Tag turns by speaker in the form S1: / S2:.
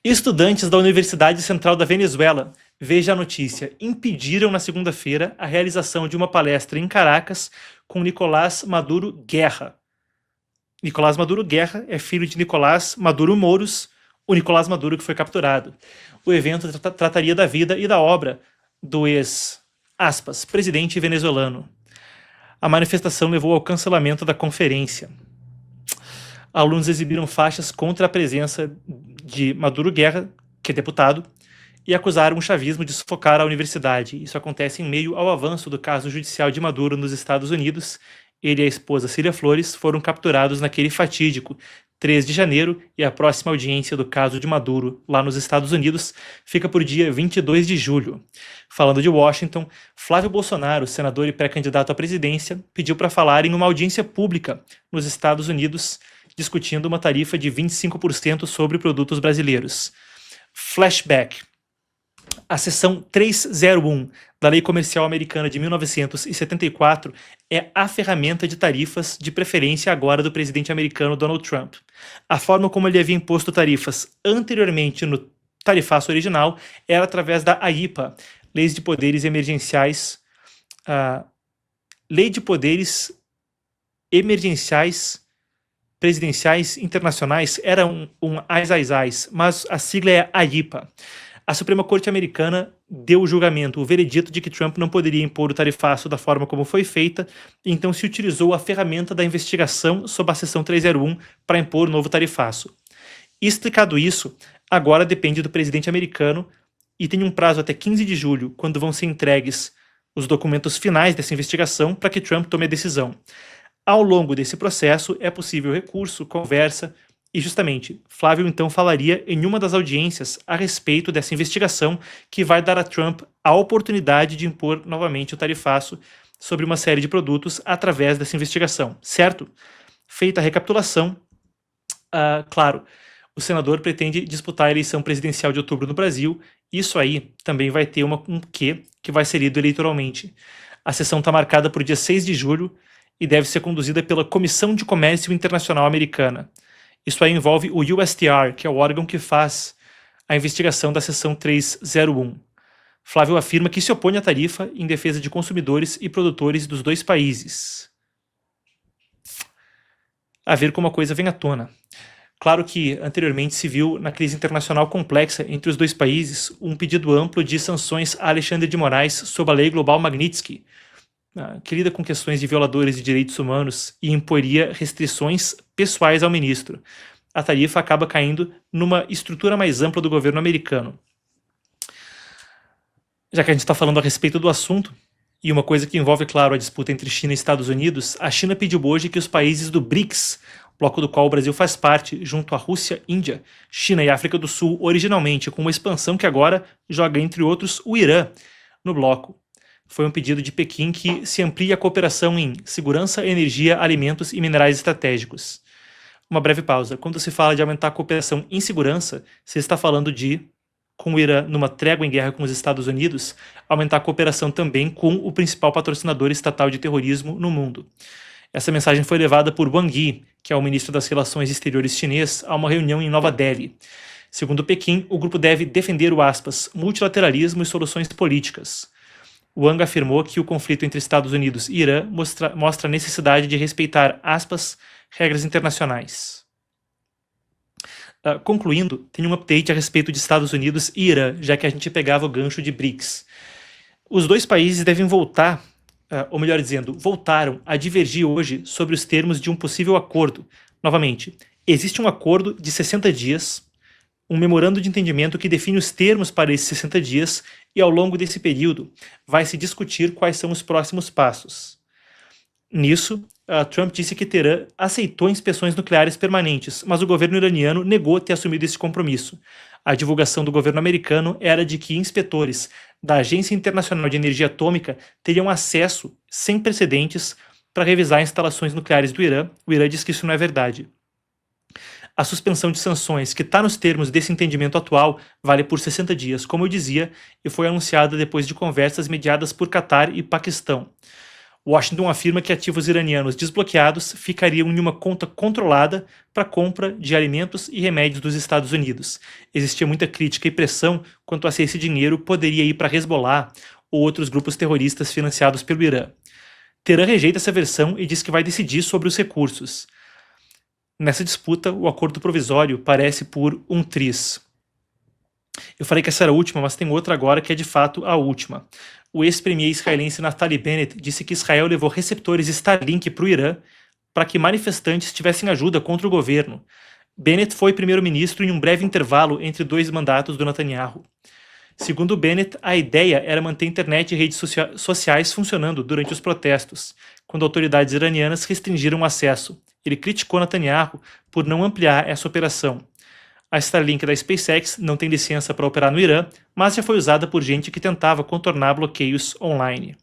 S1: Estudantes da Universidade Central da Venezuela, veja a notícia, impediram na segunda-feira a realização de uma palestra em Caracas com Nicolás Maduro Guerra. Nicolás Maduro Guerra é filho de Nicolás Maduro Moros, o Nicolás Maduro que foi capturado. O evento trataria da vida e da obra do ex-presidente venezuelano. A manifestação levou ao cancelamento da conferência. Alunos exibiram faixas contra a presença de Maduro Guerra, que é deputado, e acusaram o chavismo de sufocar a universidade. Isso acontece em meio ao avanço do caso judicial de Maduro nos Estados Unidos. Ele e a esposa Cília Flores foram capturados naquele fatídico 3 de janeiro e a próxima audiência do caso de Maduro, lá nos Estados Unidos, fica por dia 22 de julho. Falando de Washington, Flávio Bolsonaro, senador e pré-candidato à presidência, pediu para falar em uma audiência pública nos Estados Unidos, discutindo uma tarifa de 25% sobre produtos brasileiros. Flashback. A seção 301 da Lei Comercial Americana de 1974 é a ferramenta de tarifas de preferência agora do presidente americano Donald Trump. A forma como ele havia imposto tarifas anteriormente no tarifaço original era através da AIPA, Leis de Poderes Emergenciais, Lei de Poderes Emergenciais Presidenciais Internacionais, era um AIS, mas a sigla é AIPA. A Suprema Corte Americana deu o julgamento, o veredito de que Trump não poderia impor o tarifaço da forma como foi feita, então se utilizou a ferramenta da investigação sob a seção 301 para impor o novo tarifaço. Explicado isso, agora depende do presidente americano e tem um prazo até 15 de julho, quando vão ser entregues os documentos finais dessa investigação para que Trump tome a decisão. Ao longo desse processo é possível recurso, conversa. E justamente, Flávio então falaria em uma das audiências a respeito dessa investigação que vai dar a Trump a oportunidade de impor novamente o tarifaço sobre uma série de produtos através dessa investigação, certo? Feita a recapitulação, claro, o senador pretende disputar a eleição presidencial de outubro no Brasil. Isso aí também vai ter um quê que vai ser lido eleitoralmente. A sessão está marcada para o dia 6 de julho e deve ser conduzida pela Comissão de Comércio Internacional Americana. Isso aí envolve o USTR, que é o órgão que faz a investigação da seção 301. Flávio afirma que se opõe à tarifa em defesa de consumidores e produtores dos dois países. A ver como a coisa vem à tona. Claro que anteriormente se viu na crise internacional complexa entre os dois países um pedido amplo de sanções a Alexandre de Moraes sob a Lei Global Magnitsky, que lida com questões de violadores de direitos humanos e imporia restrições pessoais ao ministro. A tarifa acaba caindo numa estrutura mais ampla do governo americano. Já que a gente está falando a respeito do assunto, e uma coisa que envolve, claro, a disputa entre China e Estados Unidos, a China pediu hoje que os países do BRICS, bloco do qual o Brasil faz parte, junto à Rússia, Índia, China e África do Sul, originalmente com uma expansão que agora joga, entre outros, o Irã no bloco. Foi um pedido de Pequim que se amplie a cooperação em segurança, energia, alimentos e minerais estratégicos. Uma breve pausa. Quando se fala de aumentar a cooperação em segurança, se está falando de, com o Irã numa trégua em guerra com os Estados Unidos, aumentar a cooperação também com o principal patrocinador estatal de terrorismo no mundo. Essa mensagem foi levada por Wang Yi, que é o ministro das Relações Exteriores chinês, a uma reunião em Nova Delhi. Segundo Pequim, o grupo deve defender o multilateralismo e soluções políticas. Wang afirmou que o conflito entre Estados Unidos e Irã mostra a necessidade de respeitar, regras internacionais. Concluindo, tem um update a respeito de Estados Unidos e Irã, já que a gente pegava o gancho de BRICS. Os dois países devem voltar, ou melhor dizendo, voltaram a divergir hoje sobre os termos de um possível acordo. Novamente, existe um acordo de 60 dias, um memorando de entendimento que define os termos para esses 60 dias e ao longo desse período vai se discutir quais são os próximos passos. Nisso, Trump disse que Teherã aceitou inspeções nucleares permanentes, mas o governo iraniano negou ter assumido esse compromisso. A divulgação do governo americano era de que inspetores da Agência Internacional de Energia Atômica teriam acesso sem precedentes para revisar instalações nucleares do Irã. O Irã diz que isso não é verdade. A suspensão de sanções, que está nos termos desse entendimento atual, vale por 60 dias, como eu dizia, e foi anunciada depois de conversas mediadas por Catar e Paquistão. Washington afirma que ativos iranianos desbloqueados ficariam em uma conta controlada para compra de alimentos e remédios dos Estados Unidos. Existia muita crítica e pressão quanto a se esse dinheiro poderia ir para Hezbollah ou outros grupos terroristas financiados pelo Irã. Teherã rejeita essa versão e diz que vai decidir sobre os recursos. Nessa disputa, o acordo provisório parece por um triz. Eu falei que essa era a última, mas tem outra agora que é de fato a última. O ex-premier israelense Naftali Bennett disse que Israel levou receptores Starlink para o Irã para que manifestantes tivessem ajuda contra o governo. Bennett foi primeiro-ministro em um breve intervalo entre 2 mandatos do Netanyahu. Segundo Bennett, a ideia era manter a internet e redes sociais funcionando durante os protestos, quando autoridades iranianas restringiram o acesso. Ele criticou Netanyahu por não ampliar essa operação. A Starlink da SpaceX não tem licença para operar no Irã, mas já foi usada por gente que tentava contornar bloqueios online.